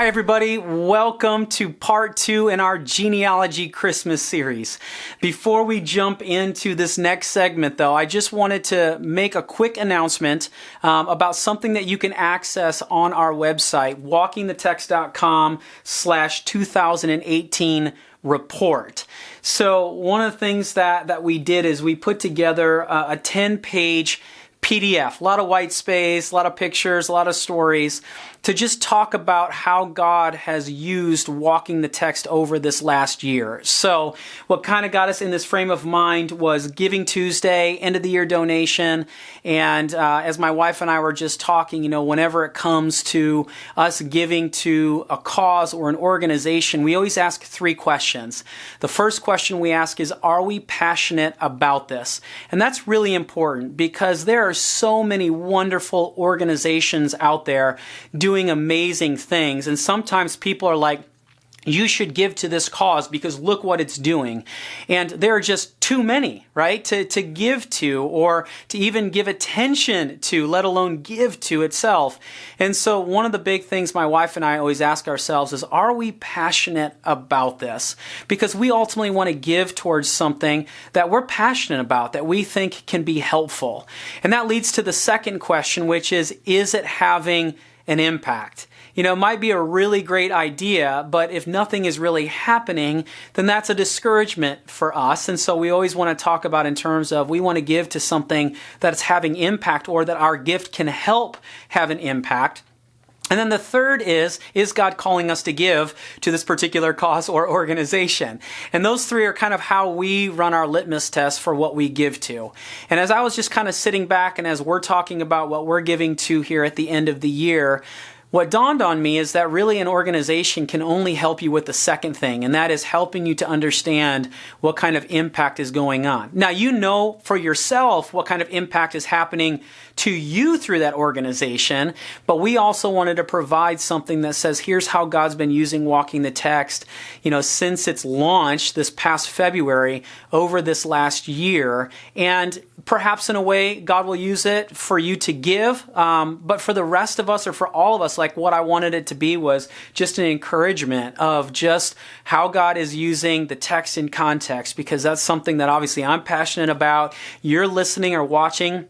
Hi everybody, welcome to part 2 in our genealogy Christmas series. Before we jump into this next segment though, I just wanted to make a quick announcement about something that you can access on our website, walkingthetext.com/2018 report. So one of the things that we did is we put together a 10-page PDF, a lot of white space, a lot of pictures, a lot of stories, to just talk about how God has used walking the text over this last year. So what kind of got us in this frame of mind was Giving Tuesday, end of the year donation. And as my wife and I were just talking, whenever it comes to us giving to a cause or an organization, we always ask 3 questions. The first question we ask is, are we passionate about this? And that's really important because there are so many wonderful organizations out there doing amazing things. And sometimes people are like, you should give to this cause because look what it's doing. And there are just too many, right, to give to or to even give attention to, let alone give to itself. And so one of the big things my wife and I always ask ourselves is, are we passionate about this? Because we ultimately want to give towards something that we're passionate about, that we think can be helpful. And that leads to the second question, which is it having an impact? It might be a really great idea, but if nothing is really happening, then that's a discouragement for us. And so we always want to talk about in terms of we want to give to something that's having impact or that our gift can help have an impact. And then the third is God calling us to give to this particular cause or organization? And those 3 are kind of how we run our litmus test for what we give to. And as I was just kind of sitting back and as we're talking about what we're giving to here at the end of the year, what dawned on me is that really an organization can only help you with the second thing, and that is helping you to understand what kind of impact is going on. Now, you know for yourself what kind of impact is happening to you through that organization, but we also wanted to provide something that says, here's how God's been using Walking the Text, since its launch this past February over this last year. And perhaps in a way, God will use it for you to give, but for the rest of us or for all of us, like what I wanted it to be was just an encouragement of just how God is using the text in context, because that's something that obviously I'm passionate about. You're listening or watching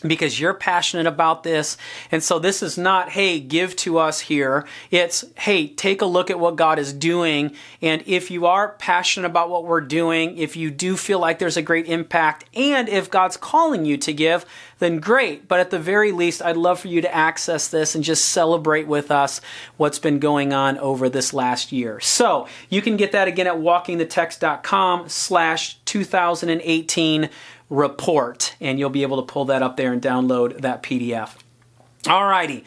because you're passionate about this. And so this is not, hey, give to us here. It's, hey, take a look at what God is doing. And if you are passionate about what we're doing, if you do feel like there's a great impact, and if God's calling you to give, then great. But at the very least, I'd love for you to access this and just celebrate with us what's been going on over this last year. So you can get that again at walkingthetext.com/2018 report, and you'll be able to pull that up there and download that PDF. Alrighty,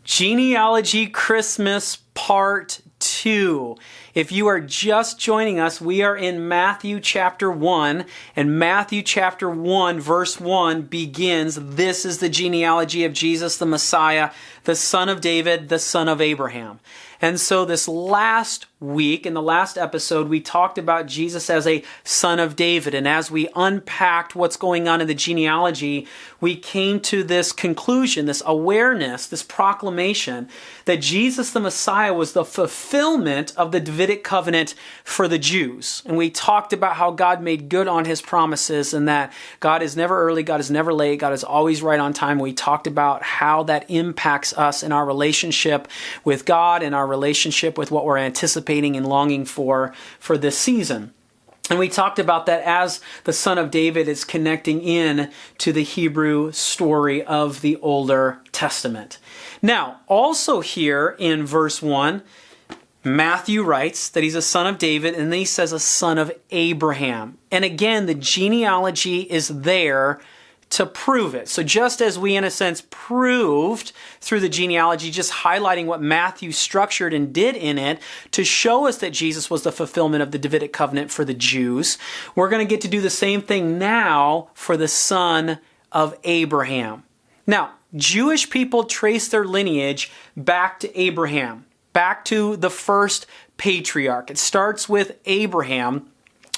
Genealogy Christmas Part 2. If you are just joining us, we are in Matthew chapter 1, and Matthew chapter 1 verse 1 begins, this is the genealogy of Jesus the Messiah, the son of David, the son of Abraham. And so this last week, in the last episode, we talked about Jesus as a son of David. And as we unpacked what's going on in the genealogy, we came to this conclusion, this awareness, this proclamation that Jesus the Messiah was the fulfillment of the Davidic covenant for the Jews. And we talked about how God made good on his promises and that God is never early, God is never late, God is always right on time. We talked about how that impacts us in our relationship with God and our relationship with what we're anticipating and longing for this season. And we talked about that as the son of David is connecting in to the Hebrew story of the Older Testament. Now, also here in verse 1, Matthew writes that he's a son of David, and then he says a son of Abraham. And again, the genealogy is there to prove it. So just as we, in a sense, proved through the genealogy, just highlighting what Matthew structured and did in it to show us that Jesus was the fulfillment of the Davidic covenant for the Jews, we're going to get to do the same thing now for the son of Abraham. Now, Jewish people trace their lineage back to Abraham, back to the first patriarch. It starts with Abraham.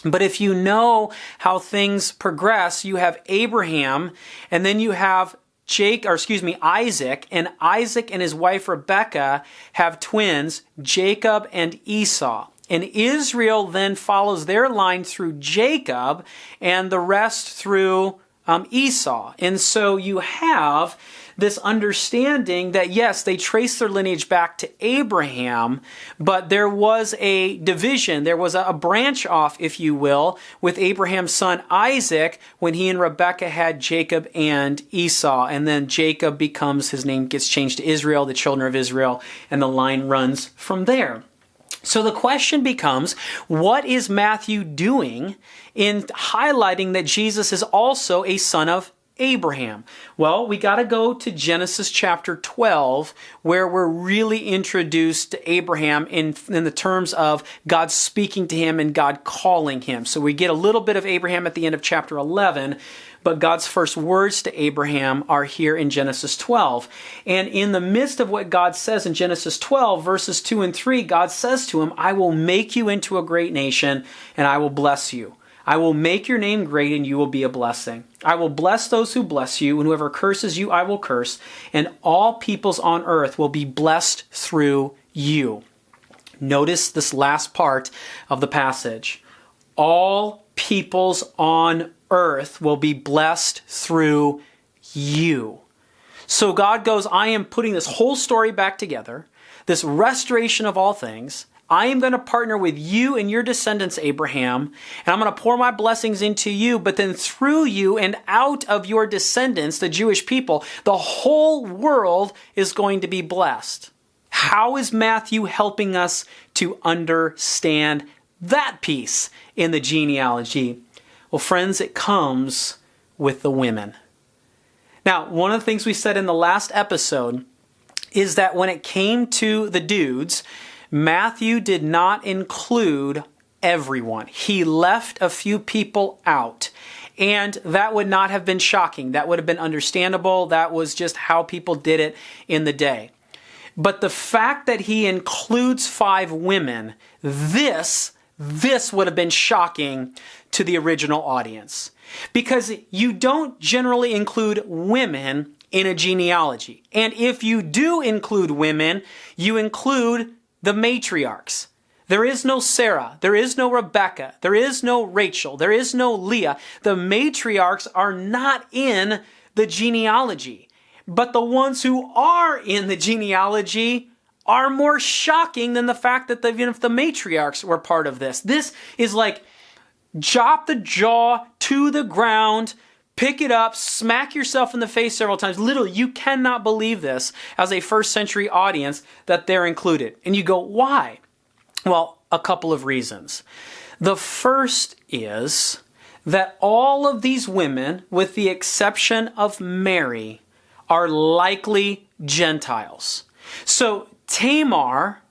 But if you know how things progress, you have Abraham, and then you have Isaac, and Isaac and his wife Rebekah have twins, Jacob and Esau. And Israel then follows their line through Jacob and the rest through Esau. And so you have this understanding that, yes, they trace their lineage back to Abraham, but there was a division. There was a branch off, if you will, with Abraham's son Isaac when he and Rebekah had Jacob and Esau. And then Jacob his name gets changed to Israel, the children of Israel, and the line runs from there. So the question becomes, what is Matthew doing in highlighting that Jesus is also a son of Abraham? Well, we got to go to Genesis chapter 12, where we're really introduced to Abraham in the terms of God speaking to him and God calling him. So we get a little bit of Abraham at the end of chapter 11, but God's first words to Abraham are here in Genesis 12. And in the midst of what God says in Genesis 12, verses 2 and 3, God says to him, I will make you into a great nation, and I will bless you. I will make your name great, and you will be a blessing. I will bless those who bless you, and whoever curses you, I will curse, and all peoples on earth will be blessed through you. Notice this last part of the passage. All peoples on earth will be blessed through you. So God goes, I am putting this whole story back together, this restoration of all things. I am going to partner with you and your descendants, Abraham, and I'm going to pour my blessings into you, but then through you and out of your descendants, the Jewish people, the whole world is going to be blessed. How is Matthew helping us to understand that piece in the genealogy? Well, friends, it comes with the women. Now, one of the things we said in the last episode is that when it came to the dudes, Matthew did not include everyone. He left a few people out. And that would not have been shocking. That would have been understandable. That was just how people did it in the day. But the fact that he includes 5 women, this would have been shocking to the original audience. Because you don't generally include women in a genealogy. And if you do include women, you include the matriarchs. There is no Sarah. There is no Rebecca. There is no Rachel. There is no Leah. The matriarchs are not in the genealogy. But the ones who are in the genealogy are more shocking than the fact that even if the matriarchs were part of this. This is like chop the jaw to the ground, pick it up, smack yourself in the face several times. Literally, you cannot believe this as a first century audience that they're included. And you go, why? Well, a couple of reasons. The first is that all of these women, with the exception of Mary, are likely Gentiles. So Tamar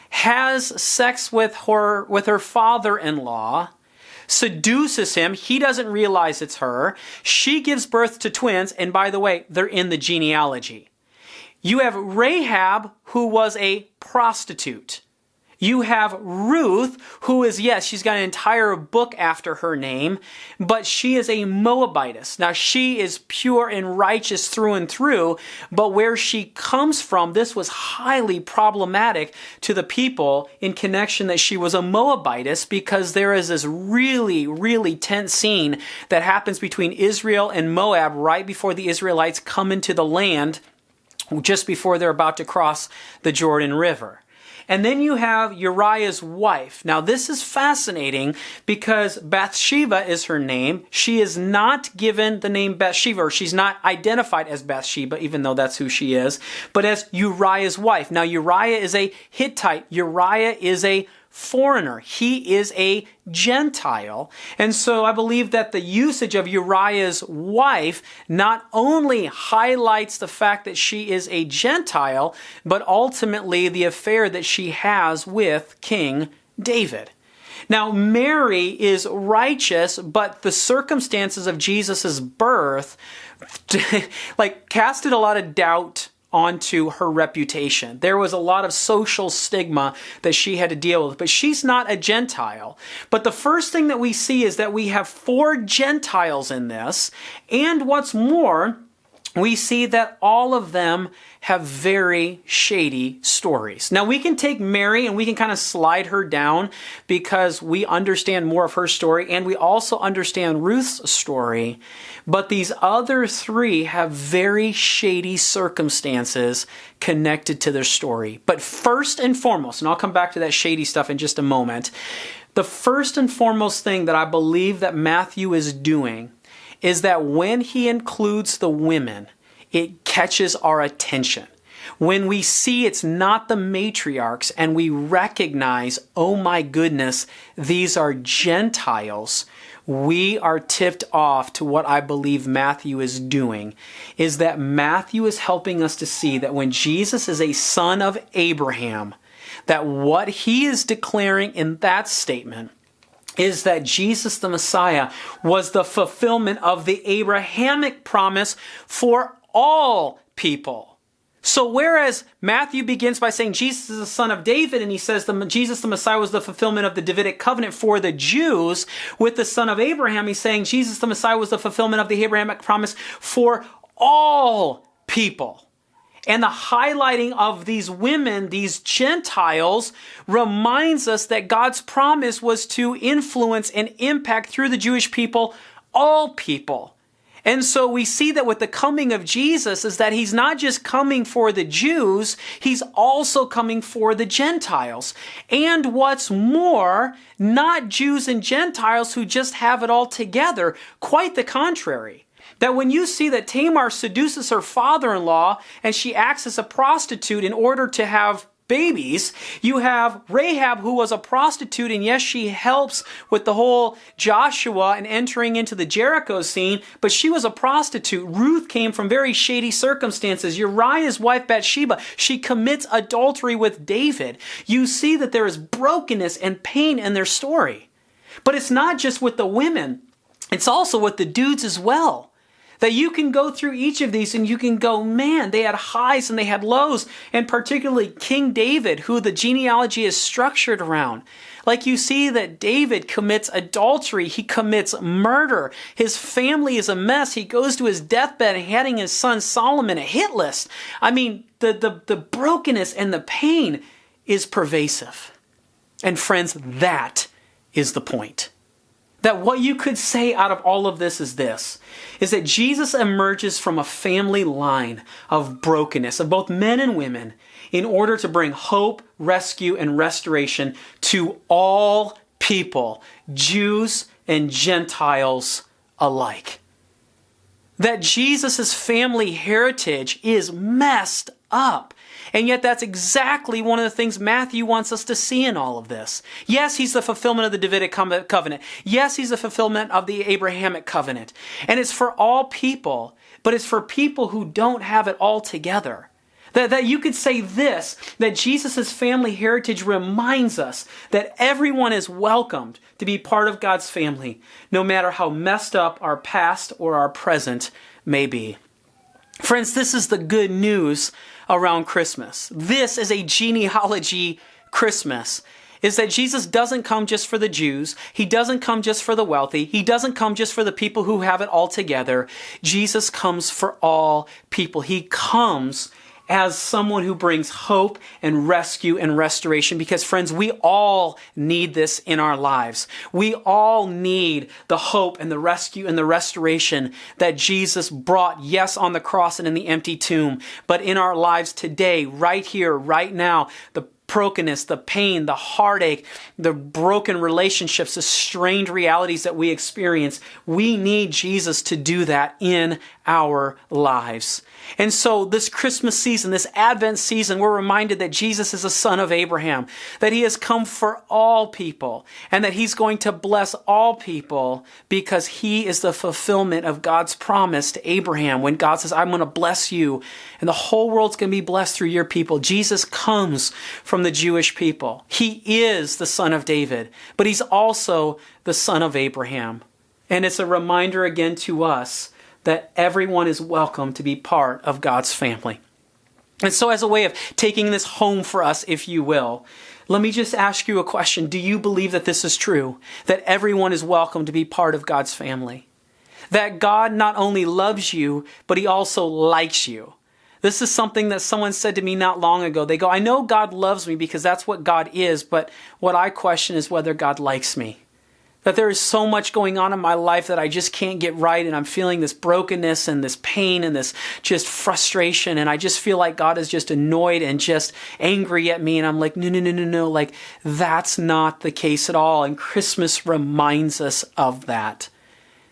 has sex with her father-in-law, seduces him. He doesn't realize it's her. She gives birth to twins, and by the way, they're in the genealogy. You have Rahab, who was a prostitute. You have Ruth, who is, yes, she's got an entire book after her name, but she is a Moabitess. Now, she is pure and righteous through and through, but where she comes from, this was highly problematic to the people in connection that she was a Moabitess, because there is this really, really tense scene that happens between Israel and Moab right before the Israelites come into the land, just before they're about to cross the Jordan River. And then you have Uriah's wife. Now, this is fascinating because Bathsheba is her name. She is not given the name Bathsheba, or she's not identified as Bathsheba, even though that's who she is, but as Uriah's wife. Now, Uriah is a Hittite. Uriah is a foreigner. He is a Gentile. And so I believe that the usage of Uriah's wife not only highlights the fact that she is a Gentile, but ultimately the affair that she has with King David. Now, Mary is righteous, but the circumstances of Jesus' birth casted a lot of doubt onto her reputation. There was a lot of social stigma that she had to deal with, but she's not a Gentile. But the first thing that we see is that we have 4 Gentiles in this, and what's more, we see that all of them have very shady stories. Now, we can take Mary and we can kind of slide her down because we understand more of her story, and we also understand Ruth's story. But these other three have very shady circumstances connected to their story. But first and foremost, and I'll come back to that shady stuff in just a moment, the first and foremost thing that I believe that Matthew is doing is that when he includes the women, it catches our attention. When we see it's not the matriarchs and we recognize, oh my goodness, these are Gentiles, we are tipped off to what I believe Matthew is doing, is that Matthew is helping us to see that when Jesus is a son of Abraham, that what he is declaring in that statement is that Jesus the Messiah was the fulfillment of the Abrahamic promise for all people. So whereas Matthew begins by saying Jesus is the son of David, and he says Jesus the Messiah was the fulfillment of the Davidic covenant for the Jews, with the son of Abraham, he's saying Jesus the Messiah was the fulfillment of the Abrahamic promise for all people. And the highlighting of these women, these Gentiles, reminds us that God's promise was to influence and impact through the Jewish people, all people. And so we see that with the coming of Jesus is that he's not just coming for the Jews, he's also coming for the Gentiles. And what's more, not Jews and Gentiles who just have it all together, quite the contrary. That when you see that Tamar seduces her father-in-law and she acts as a prostitute in order to have babies, you have Rahab, who was a prostitute, and yes, she helps with the whole Joshua and entering into the Jericho scene, but she was a prostitute. Ruth came from very shady circumstances. Uriah's wife Bathsheba, she commits adultery with David. You see that there is brokenness and pain in their story. But it's not just with the women, it's also with the dudes as well. That you can go through each of these and you can go, man, they had highs and they had lows. And particularly King David, who the genealogy is structured around. Like you see that David commits adultery. He commits murder. His family is a mess. He goes to his deathbed and handing his son Solomon a hit list. I mean, the brokenness and the pain is pervasive. And friends, that is the point. That what you could say out of all of this is that Jesus emerges from a family line of brokenness, of both men and women, in order to bring hope, rescue, and restoration to all people, Jews and Gentiles alike. That Jesus' family heritage is messed up. And yet that's exactly one of the things Matthew wants us to see in all of this. Yes, he's the fulfillment of the Davidic covenant. Yes, he's the fulfillment of the Abrahamic covenant. And it's for all people, but it's for people who don't have it all together. That you could say this, that Jesus' family heritage reminds us that everyone is welcomed to be part of God's family, no matter how messed up our past or our present may be. Friends, this is the good news around Christmas. This is a genealogy Christmas. Is that Jesus doesn't come just for the Jews. He doesn't come just for the wealthy. He doesn't come just for the people who have it all together. Jesus comes for all people. He comes as someone who brings hope and rescue and restoration, because friends, we all need this in our lives. We all need the hope and the rescue and the restoration that Jesus brought, yes, on the cross and in the empty tomb, but in our lives today, right here, right now, the brokenness, the pain, the heartache, the broken relationships, the strained realities that we experience. We need Jesus to do that in our lives. And so this Christmas season, this Advent season, we're reminded that Jesus is a son of Abraham, that he has come for all people, and that he's going to bless all people because he is the fulfillment of God's promise to Abraham when God says, I'm going to bless you, and the whole world's going to be blessed through your people. Jesus comes from the Jewish people. He is the son of David, but he's also the son of Abraham. And it's a reminder again to us that everyone is welcome to be part of God's family. And so as a way of taking this home for us, if you will, let me just ask you a question. Do you believe that this is true? That everyone is welcome to be part of God's family? That God not only loves you, but he also likes you. This is something that someone said to me not long ago. They go, I know God loves me because that's what God is, but what I question is whether God likes me. That there is so much going on in my life that I just can't get right, and I'm feeling this brokenness and this pain and this just frustration, and I just feel like God is just annoyed and just angry at me, and I'm like, no, like that's not the case at all. And Christmas reminds us of that.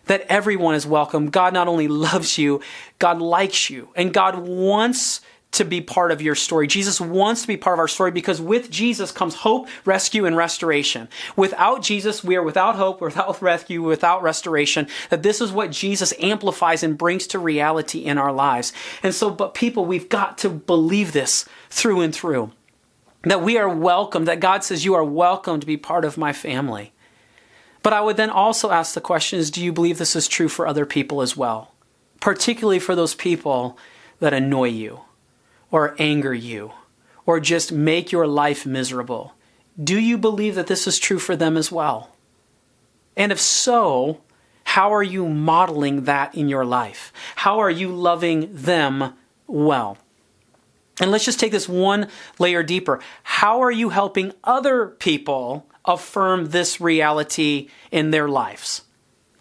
That everyone is welcome. God not only loves you, God likes you, and God wants to be part of your story. Jesus wants to be part of our story because with Jesus comes hope, rescue, and restoration. Without Jesus, we are without hope, without rescue, without restoration. That this is what Jesus amplifies and brings to reality in our lives. And so, but people, we've got to believe this through and through. That we are welcome, that God says you are welcome to be part of my family. But I would then also ask the question is, do you believe this is true for other people as well? Particularly for those people that annoy you, or anger you, or just make your life miserable. Do you believe that this is true for them as well? And if so, how are you modeling that in your life? How are you loving them well? And let's just take this one layer deeper. How are you helping other people affirm this reality in their lives?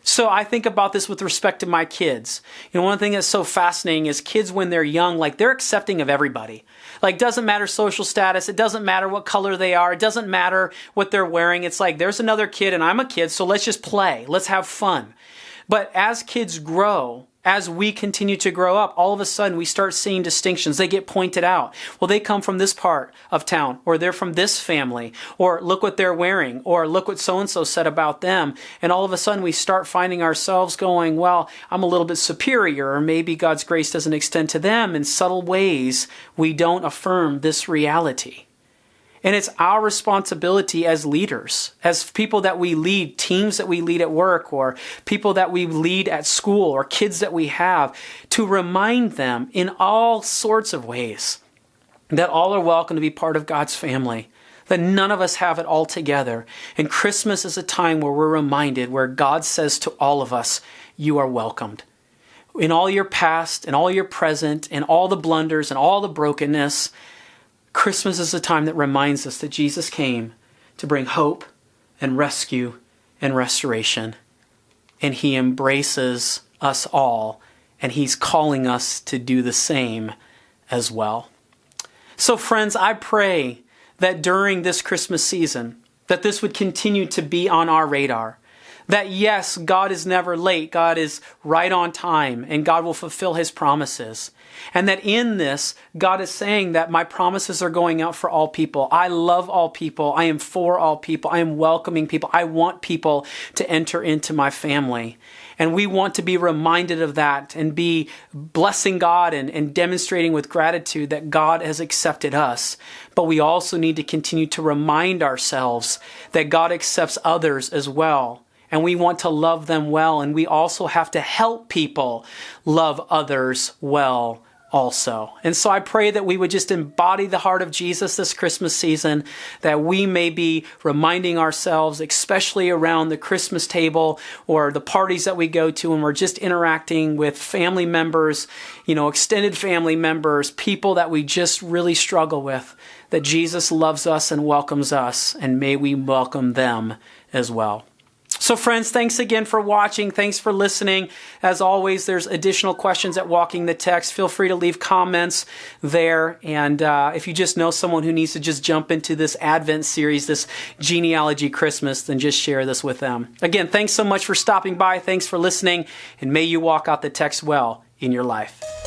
So I think about this with respect to my kids. One thing that's so fascinating is kids when they're young, like they're accepting of everybody. Like doesn't matter social status. It doesn't matter what color they are. It doesn't matter what they're wearing. It's like there's another kid and I'm a kid, so let's just play. Let's have fun. But as kids grow, as we continue to grow up, all of a sudden we start seeing distinctions. They get pointed out. Well, they come from this part of town, or they're from this family, or look what they're wearing, or look what so-and-so said about them. And all of a sudden we start finding ourselves going, well, I'm a little bit superior, or maybe God's grace doesn't extend to them. In subtle ways, we don't affirm this reality. And it's our responsibility as leaders, as people that we lead, teams that we lead at work, or people that we lead at school, or kids that we have, to remind them in all sorts of ways that all are welcome to be part of God's family, that none of us have it all together. And Christmas is a time where we're reminded, where God says to all of us, you are welcomed. In all your past, and all your present, and all the blunders, and all the brokenness, Christmas is a time that reminds us that Jesus came to bring hope and rescue and restoration. And he embraces us all, and he's calling us to do the same as well. So friends, I pray that during this Christmas season, that this would continue to be on our radar. That yes, God is never late, God is right on time, and God will fulfill his promises. And that in this, God is saying that my promises are going out for all people. I love all people. I am for all people. I am welcoming people. I want people to enter into my family. And we want to be reminded of that and be blessing God and demonstrating with gratitude that God has accepted us. But we also need to continue to remind ourselves that God accepts others as well. And we want to love them well. And we also have to help people love others well also. And so I pray that we would just embody the heart of Jesus this Christmas season, that we may be reminding ourselves, especially around the Christmas table or the parties that we go to, and we're just interacting with family members, extended family members, people that we just really struggle with, that Jesus loves us and welcomes us, and may we welcome them as well. So friends, thanks again for watching. Thanks for listening. As always, there's additional questions at Walking the Text. Feel free to leave comments there. And if you just know someone who needs to just jump into this Advent series, this Genealogy Christmas, then just share this with them. Again, thanks so much for stopping by. Thanks for listening. And may you walk out the text well in your life.